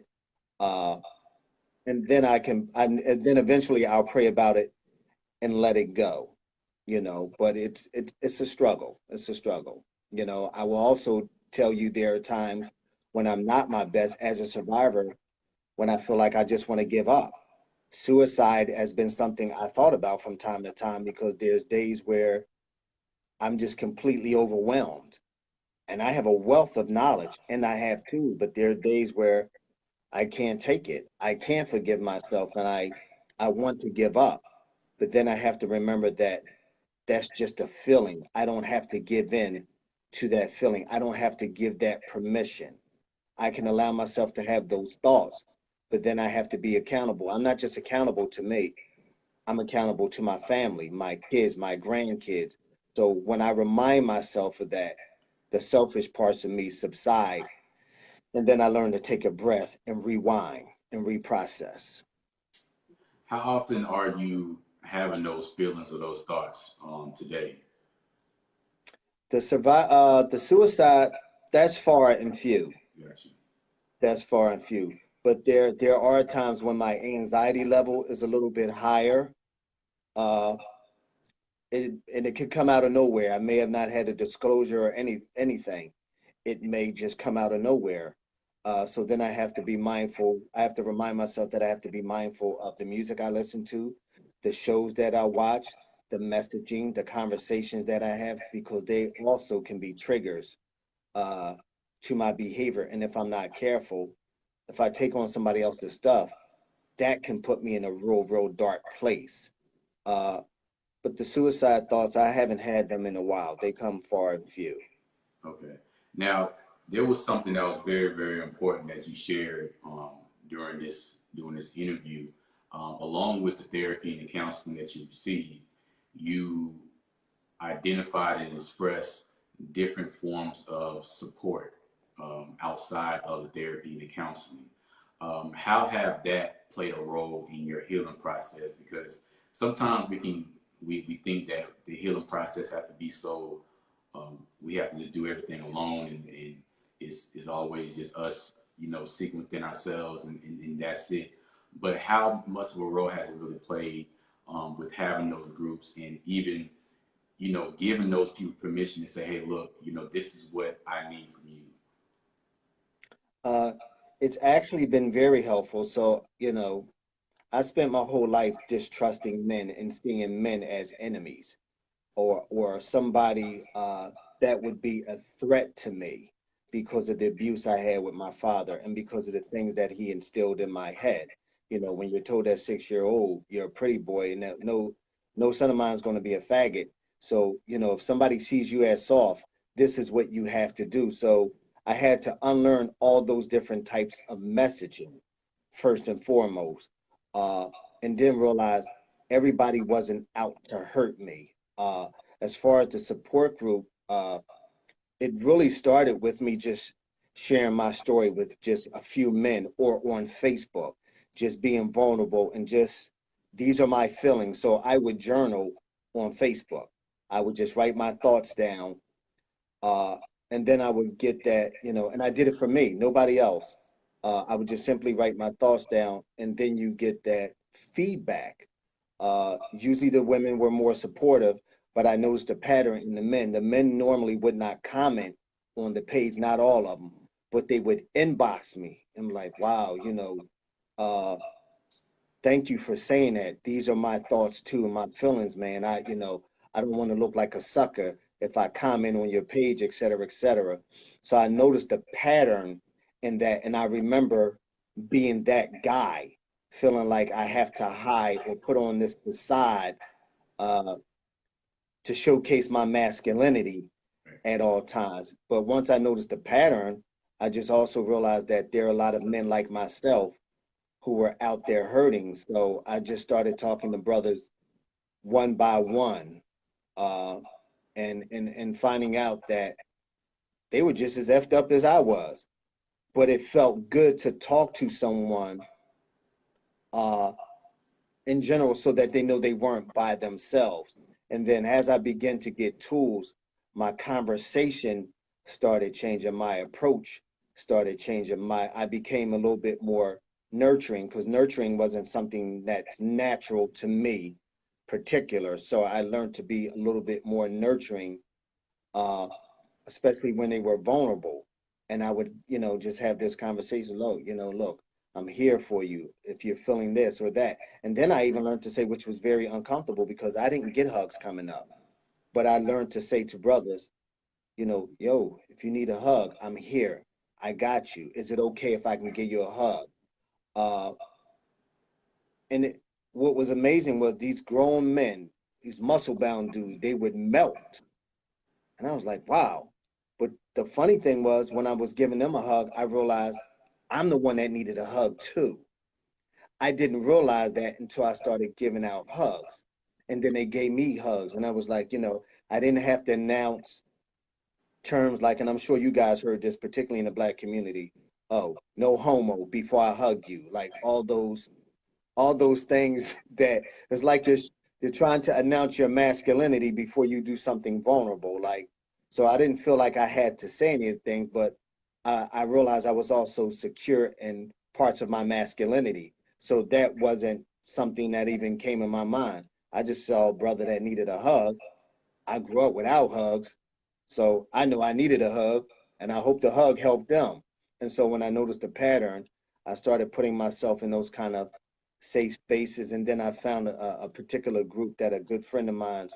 Uh, and then and then eventually I'll pray about it and let it go, but it's a struggle. It's a struggle. I will also tell you there are times when I'm not my best as a survivor, when I feel like I just want to give up. Suicide has been something I thought about from time to time because there's days where I'm just completely overwhelmed. And I have a wealth of knowledge and I have tools, but there are days where I can't take it. I can't forgive myself and I want to give up. But then I have to remember that that's just a feeling. I don't have to give in to that feeling. I don't have to give that permission. I can allow myself to have those thoughts, but then I have to be accountable. I'm not just accountable to me. I'm accountable to my family, my kids, my grandkids. So when I remind myself of that, the selfish parts of me subside. And then I learn to take a breath and rewind and reprocess. How often are you having those feelings or those thoughts today? The suicide, that's far and few. Gotcha. That's far and few. But there are times when my anxiety level is a little bit higher. Uh, and it could come out of nowhere. I may have not had a disclosure or anything. It may just come out of nowhere. So then I have to be mindful. I have to remind myself that I have to be mindful of the music I listen to, the shows that I watch, the messaging, the conversations that I have, because they also can be triggers uh, to my behavior. And if I'm not careful, if I take on somebody else's stuff, that can put me in a real dark place. Uh, but the suicide thoughts, I haven't had them in a while. They come far and few. Okay. Now, there was something that was very, very important that you shared during this interview, along with the therapy and the counseling that you received. You identified and expressed different forms of support outside of the therapy and the counseling. How have that played a role in your healing process? Because sometimes we think that the healing process has to be so we have to just do everything alone, and it's always just us, seeking within ourselves, and that's it. But how much of a role has it really played with having those groups and even giving those people permission to say, hey, look, this is what I need from you? Uh, it's actually been very helpful. So, I spent my whole life distrusting men and seeing men as enemies or somebody that would be a threat to me because of the abuse I had with my father and because of the things that he instilled in my head. When you're told at 6 year old, you're a pretty boy and that no son of mine is going to be a faggot. So, if somebody sees you as soft, this is what you have to do. So I had to unlearn all those different types of messaging first and foremost, uh, and then realize everybody wasn't out to hurt me. As far as the support group, it really started with me just sharing my story with just a few men or on Facebook, just being vulnerable and just these are my feelings. So I would journal on Facebook. I would just write my thoughts down, uh, and then I would get that, and I did it for me, nobody else. I would just simply write my thoughts down, and then you get that feedback. Usually the women were more supportive, but I noticed a pattern in the men. The men normally would not comment on the page, not all of them, but they would inbox me. I'm like, wow, uh, thank you for saying that. These are my thoughts too, and my feelings, man. I don't want to look like a sucker if I comment on your page, et cetera, et cetera. So I noticed a pattern in that, and I remember being that guy, feeling like I have to hide or put on this facade uh, to showcase my masculinity at all times. But once I noticed the pattern, I just also realized that there are a lot of men like myself who were out there hurting. So I just started talking to brothers one by one, uh, and finding out that they were just as effed up as I was. But it felt good to talk to someone uh, in general so that they know they weren't by themselves. And then as I began to get tools, my conversation started changing, my approach started changing. I became a little bit more nurturing, because nurturing wasn't something that's natural to me particular. So I learned to be a little bit more nurturing, uh, especially when they were vulnerable. And I would, just have this conversation. Look, look, I'm here for you if you're feeling this or that. And then I even learned to say, which was very uncomfortable because I didn't get hugs coming up, but I learned to say to brothers, yo, if you need a hug, I'm here. I got you. Is it okay if I can give you a hug? Uh, and what was amazing was these grown men, these muscle bound dudes, they would melt. And I was like, wow. But the funny thing was, when I was giving them a hug, I realized I'm the one that needed a hug too. I didn't realize that until I started giving out hugs. And then they gave me hugs. And I was like, I didn't have to announce terms like, and I'm sure you guys heard this, particularly in the Black community. Oh, no homo before I hug you. Like all those things that it's like you're trying to announce your masculinity before you do something vulnerable. Like, so I didn't feel like I had to say anything, but I realized I was also secure in parts of my masculinity. So that wasn't something that even came in my mind. I just saw a brother that needed a hug. I grew up without hugs, so I knew I needed a hug, and I hope the hug helped them. And so when I noticed the pattern, I started putting myself in those kind of safe spaces. And then I found a particular group that a good friend of mine's,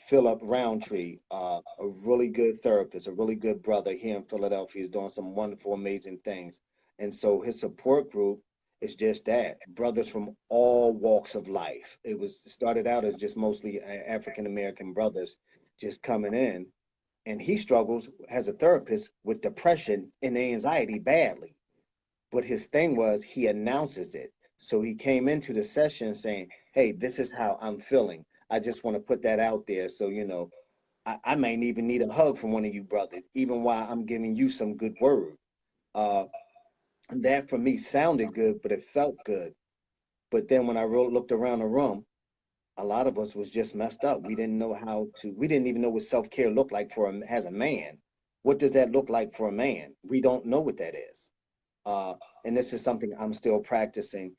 Philip Roundtree, a really good therapist, a really good brother here in Philadelphia, is doing some wonderful, amazing things. And so his support group is just that, brothers from all walks of life. It started out as just mostly African American brothers just coming in. And he struggles as a therapist with depression and anxiety badly. But his thing was he announces it. So he came into the session saying, hey, this is how I'm feeling. I just want to put that out there. So, I might even need a hug from one of you brothers, even while I'm giving you some good word. Uh, and that for me sounded good, but it felt good. But then when I looked around the room, a lot of us was just messed up. We didn't even know what self-care looked like as a man. What does that look like for a man? We don't know what that is. Uh, and this is something I'm still practicing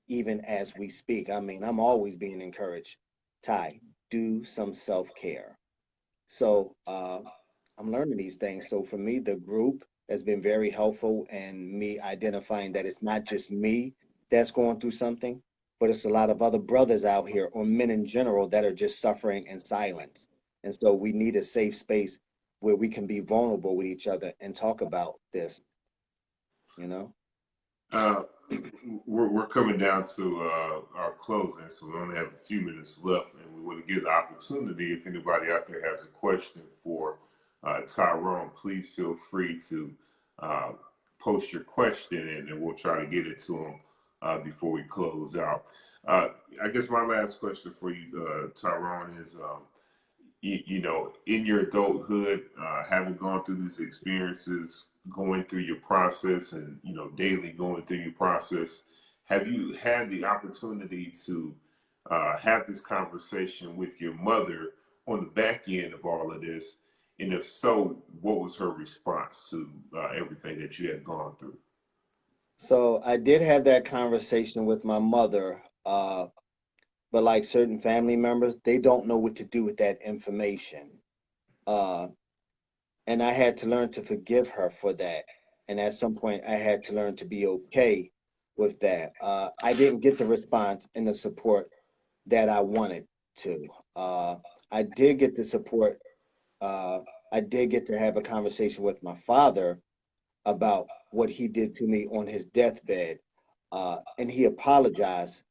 even as we speak. I mean, I'm always being encouraged. Ty, do some self-care. So I'm learning these things. So for me, the group has been very helpful in me identifying that it's not just me that's going through something, but it's a lot of other brothers out here or men in general that are just suffering in silence. And so we need a safe space where we can be vulnerable with each other and talk about this, you know? Uh, we're coming down to our closing, so we only have a few minutes left, and we want to give the opportunity if anybody out there has a question for Tyrone, please feel free to uh, post your question, and we'll try to get it to him before we close out. I guess my last question for you, Tyrone, is in your adulthood, having gone through these experiences, going through your process, and daily going through your process, have you had the opportunity to have this conversation with your mother on the back end of all of this? And if so, what was her response to everything that you had gone through? So I did have that conversation with my mother, but like certain family members, they don't know what to do with that information. Uh, and I had to learn to forgive her for that. And at some point, I had to learn to be okay with that. I didn't get the response and the support that I wanted to. Uh, I did get the support. Uh, I did get to have a conversation with my father about what he did to me on his deathbed. And he apologized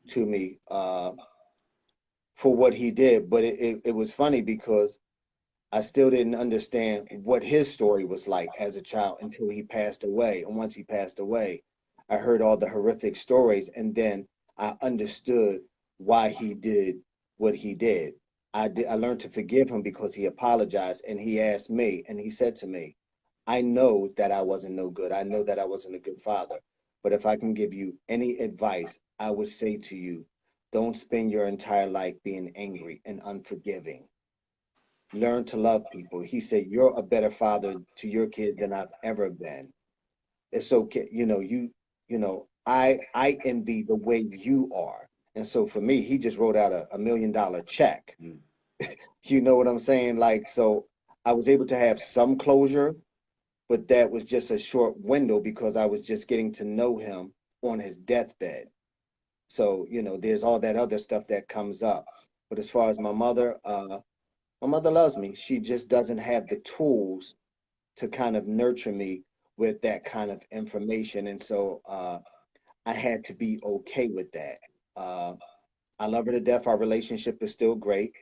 to me for what he did. But it was funny because I still didn't understand what his story was like as a child until he passed away. And once he passed away, I heard all the horrific stories, and then I understood why he did what he did. I learned to forgive him because he apologized, and he asked me, and he said to me, I know that I wasn't no good. I know that I wasn't a good father. But if I can give you any advice, I would say to you, don't spend your entire life being angry and unforgiving. Learn to love people. He said, you're a better father to your kids than I've ever been. It's okay. I envy the way you are. And so for me, he just wrote out $1 million check. Mm. You know what I'm saying? Like, so I was able to have some closure, but that was just a short window because I was just getting to know him on his deathbed. So, there's all that other stuff that comes up. But as far as my mother loves me. She just doesn't have the tools to kind of nurture me with that kind of information. And so I had to be okay with that. Uh, I love her to death. Our relationship is still great,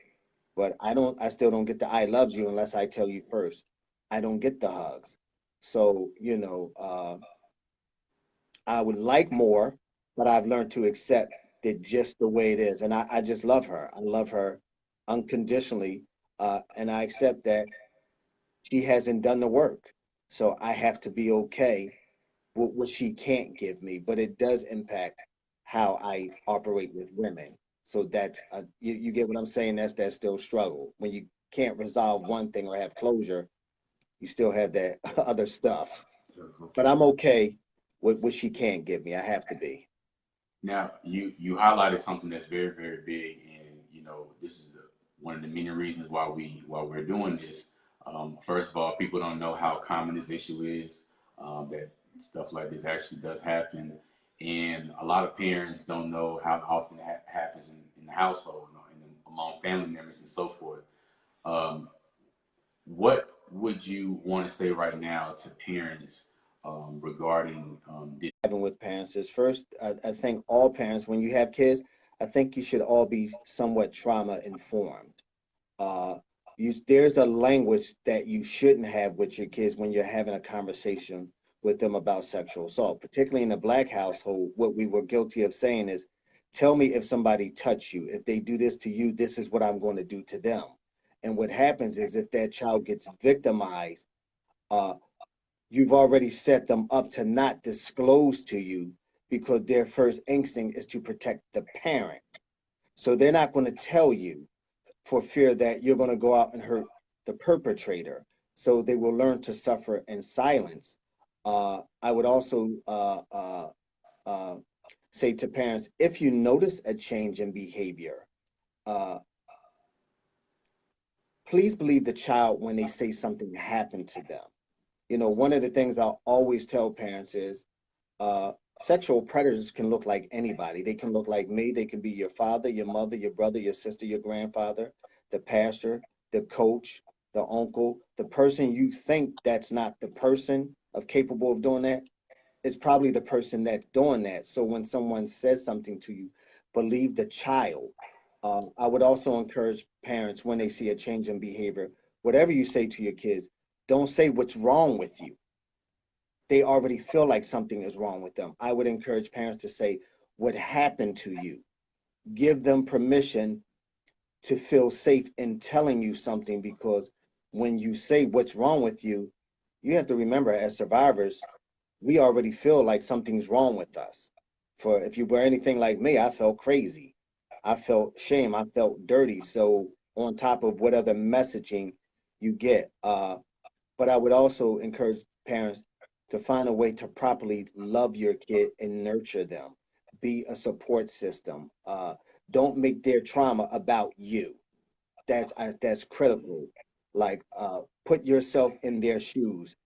but I still don't get the I love you unless I tell you first. I don't get the hugs. So, I would like more, but I've learned to accept it just the way it is. And I just love her. I love her unconditionally. And I accept that she hasn't done the work. So I have to be okay with what she can't give me, but it does impact how I operate with women. So you get what I'm saying? That's still struggle. When you can't resolve one thing or have closure, you still have that other stuff. But I'm okay with what she can't give me. I have to be. Now, you highlighted something that's very, very big, and this is one of the many reasons why we're doing this. First of all, people don't know how common this issue is. That stuff like this actually does happen, and a lot of parents don't know how often it happens in the household, and among family members and so forth. Um, what would you want to say right now to parents regarding this? Having with parents is first, I think all parents, when you have kids, I think you should all be somewhat trauma informed. Uh, there's a language that you shouldn't have with your kids when you're having a conversation with them about sexual assault, particularly in a Black household. What we were guilty of saying is, tell me if somebody touched you. If they do this to you, this is what I'm going to do to them. And what happens is if that child gets victimized, uh, you've already set them up to not disclose to you because their first instinct is to protect the parent. So they're not going to tell you for fear that you're going to go out and hurt the perpetrator. So they will learn to suffer in silence. I would also uh, say to parents, if you notice a change in behavior, uh, please believe the child when they say something happened to them. One of the things I'll always tell parents is sexual predators can look like anybody. They can look like me. They can be your father, your mother, your brother, your sister, your grandfather, the pastor, the coach, the uncle, the person you think that's not the person of capable of doing that. It's probably the person that's doing that. So when someone says something to you, believe the child. I would also encourage parents when they see a change in behavior, whatever you say to your kids, don't say what's wrong with you. They already feel like something is wrong with them. I would encourage parents to say, what happened to you? Give them permission to feel safe in telling you something because when you say what's wrong with you, you have to remember as survivors, we already feel like something's wrong with us. For if you were anything like me, I felt crazy. I felt shame. I felt dirty. So on top of what other messaging you get, but I would also encourage parents to find a way to properly love your kid and nurture them. Be a support system. Don't make their trauma about you. That's critical. Like put yourself in their shoes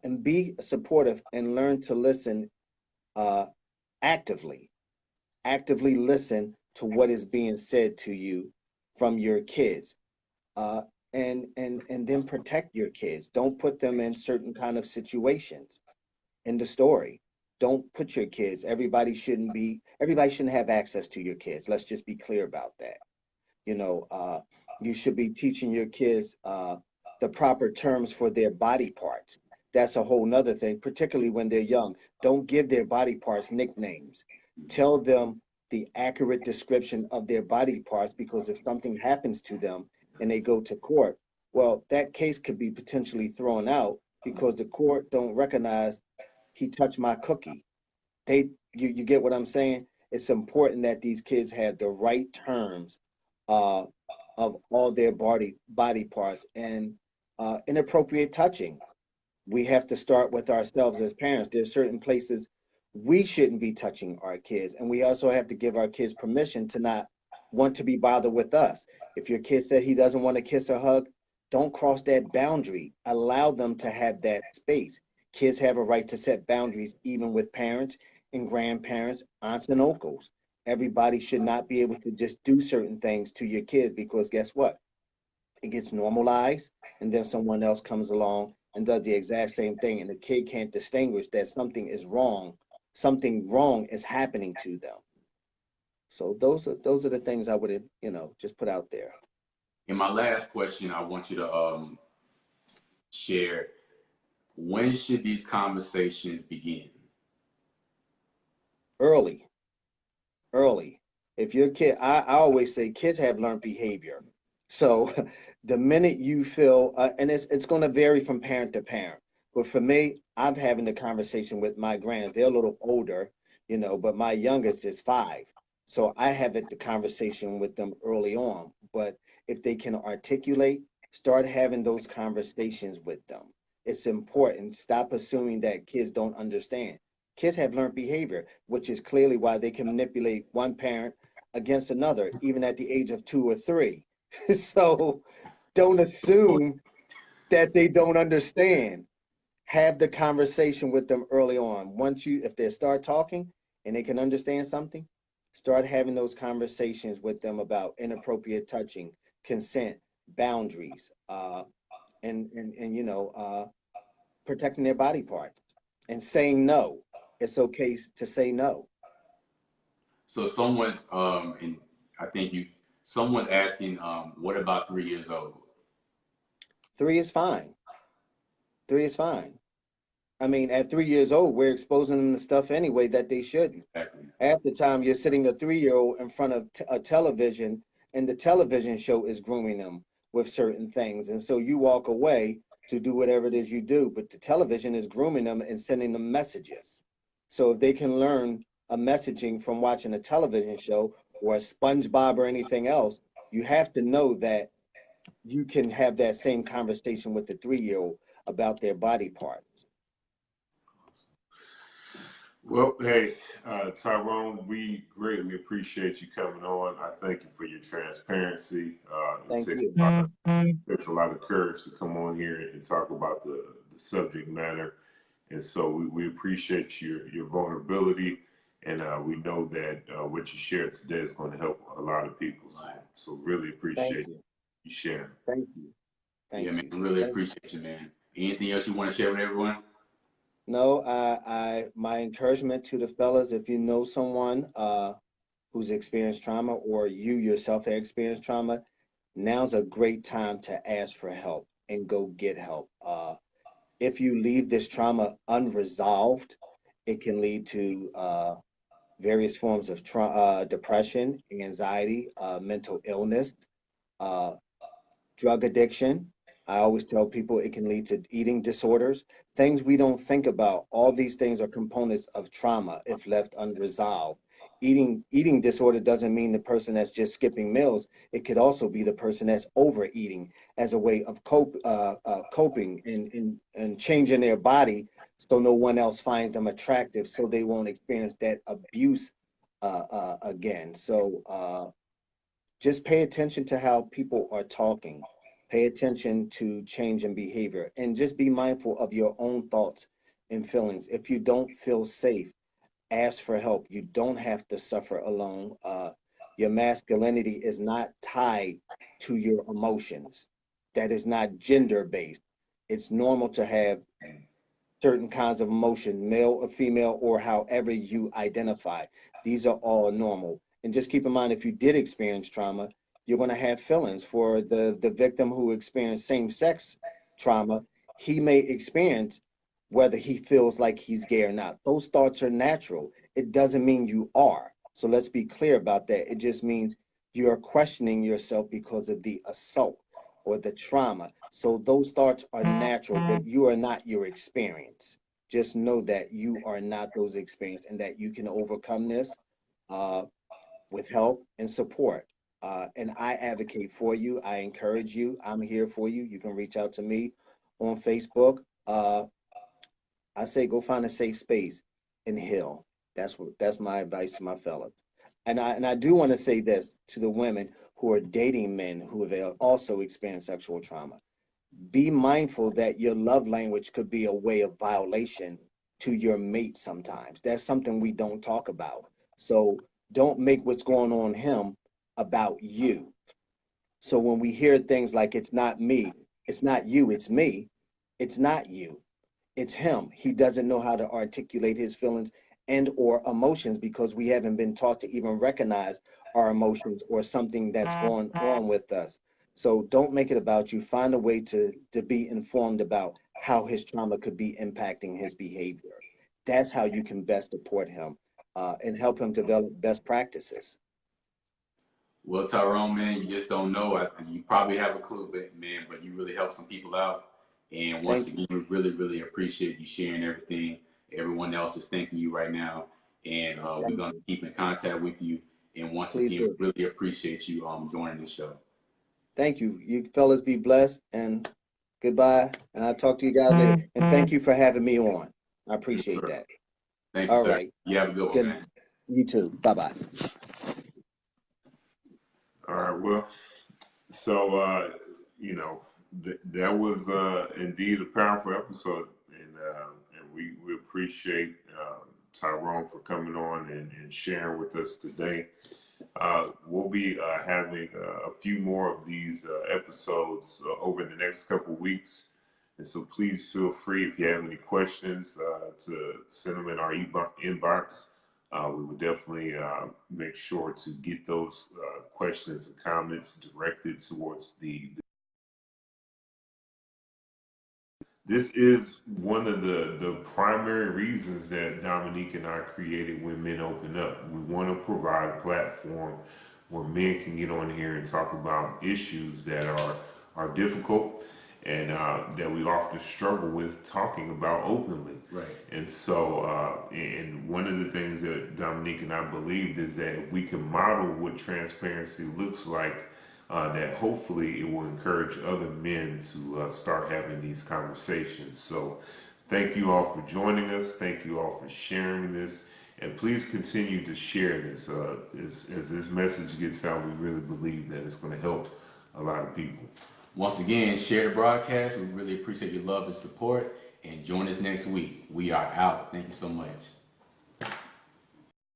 and be supportive and learn to listen uh, actively. Actively listen to what is being said to you from your kids uh, and then protect your kids. Don't put them in certain kind of situations in the story. Don't put your kids. Everybody shouldn't have access to your kids. Let's just be clear about that. You know, you should be teaching your kids the proper terms for their body parts. That's a whole nother thing, particularly when they're young. Don't give their body parts nicknames. Tell them the accurate description of their body parts because if something happens to them and they go to court, well, that case could be potentially thrown out because the court don't recognize he touched my cookie. You get what I'm saying? It's important that these kids have the right terms uh, of all their body parts and inappropriate touching. We have to start with ourselves as parents. There's certain places we shouldn't be touching our kids. And we also have to give our kids permission to not want to be bothered with us. If your kid said he doesn't want to kiss or hug, don't cross that boundary. Allow them to have that space. Kids have a right to set boundaries, even with parents and grandparents, aunts and uncles. Everybody should not be able to just do certain things to your kid, because guess what? It gets normalized, and then someone else comes along and does the exact same thing, and the kid can't distinguish that something is wrong. Something wrong is happening to them. So those are the things I would, just put out there. And my last question, I want you to share, when should these conversations begin? Early. If your kid, I always say kids have learned behavior. So the minute you feel, and it's going to vary from parent to parent. But for me, I'm having the conversation with my grands. They're a little older, but my youngest is 5. So I have the conversation with them early on. But if they can articulate, start having those conversations with them. It's important. Stop assuming that kids don't understand. Kids have learned behavior, which is clearly why they can manipulate one parent against another, even at the age of 2 or 3. So don't assume that they don't understand. Have the conversation with them early on. If they start talking and they can understand something, start having those conversations with them about inappropriate touching, consent, boundaries, and protecting their body parts and saying no. It's okay to say no. So someone's and I think someone's asking, what about 3 years old? 3 is fine. 3 is fine. I mean, at 3 years old, we're exposing them to stuff anyway that they shouldn't. Exactly. Half the time, you're sitting a 3-year-old in front of a television, and the television show is grooming them with certain things. And so you walk away to do whatever it is you do, but the television is grooming them and sending them messages. So if they can learn a messaging from watching a television show or a SpongeBob or anything else, you have to know that you can have that same conversation with the 3-year-old about their body parts. Well, hey, Tyrone, we greatly appreciate you coming on. I thank you for your transparency. Thank you. There's a lot of courage to come on here and talk about the subject matter. And so we appreciate your vulnerability. And we know that what you shared today is going to help a lot of people. So really appreciate you sharing. Thank you. Thank yeah, man, you. really appreciate you, man. Anything else you want to share with everyone? No, my encouragement to the fellas, if you know someone who's experienced trauma, or you yourself have experienced trauma, now's a great time to ask for help and go get help. If you leave this trauma unresolved, it can lead to various forms of depression, anxiety, mental illness, uh, drug addiction. I always tell people it can lead to eating disorders, things we don't think about. All these things are components of trauma if left unresolved. Eating disorder doesn't mean the person that's just skipping meals. It could also be the person that's overeating as a way of coping and changing their body so no one else finds them attractive, so they won't experience that abuse again. So just pay attention to how people are talking. Pay attention to change in behavior, and just be mindful of your own thoughts and feelings. If you don't feel safe, ask for help. You don't have to suffer alone. Your masculinity is not tied to your emotions. That is not gender based. It's normal to have certain kinds of emotion, male or female, or however you identify. These are all normal. And just keep in mind, if you did experience trauma, you're going to have feelings. For the victim who experienced same-sex trauma, he may experience whether he feels like he's gay or not. Those thoughts are natural. It doesn't mean you are. So let's be clear about that. It just means you're questioning yourself because of the assault or the trauma. So those thoughts are natural, but you are not your experience. Just know that you are not those experiences, and that you can overcome this with help and support. And I advocate for you. I encourage you. I'm here for you. You can reach out to me on Facebook. I say go find a safe space. and heal. That's my advice to my fellas. And I do want to say this to the women who are dating men who have also experienced sexual trauma. Be mindful that your love language could be a way of violation to your mate sometimes. That's something we don't talk about. So don't make what's going on him about you. So when we hear things like it's not me, it's not you, it's me, it's not you. It's him. He doesn't know how to articulate his feelings and or emotions because we haven't been taught to even recognize our emotions or something that's going on with us. So don't make it about you. Find a way to be informed about how his trauma could be impacting his behavior. That's how you can best support him and help him develop best practices. Well, Tyrone, man, you just don't know. You probably have a clue, but man, but you really help some people out. And once Thank you. again, we really, really appreciate you sharing everything. Everyone else is thanking you right now, and we're Thank gonna you. keep in contact with you. And once Please again, do. really appreciate you joining the show. Thank you. You fellas be blessed and goodbye. And I'll talk to you guys later. And thank you for having me on. I Yes, appreciate sir. that. Thank you, All sir. right. You have a good one, Good. man. You too. Bye-bye. All right. Well, so that was indeed a powerful episode, and we appreciate Tyrone for coming on and sharing with us today. We'll be having a few more of these episodes over the next couple weeks. And so please feel free, if you have any questions, to send them in our inbox. We will definitely make sure to get those questions and comments directed towards This is one of the primary reasons that Dominique and I created When Men Open Up. We want to provide a platform where men can get on here and talk about issues that are difficult and that we often struggle with talking about openly. Right. And so, and one of the things that Dominique and I believed is that if we can model what transparency looks like, that hopefully it will encourage other men to start having these conversations. So thank you all for joining us. Thank you all for sharing this. And please continue to share this. As this message gets out, we really believe that it's going to help a lot of people. Once again, share the broadcast. We really appreciate your love and support. And join us next week. We are out. Thank you so much.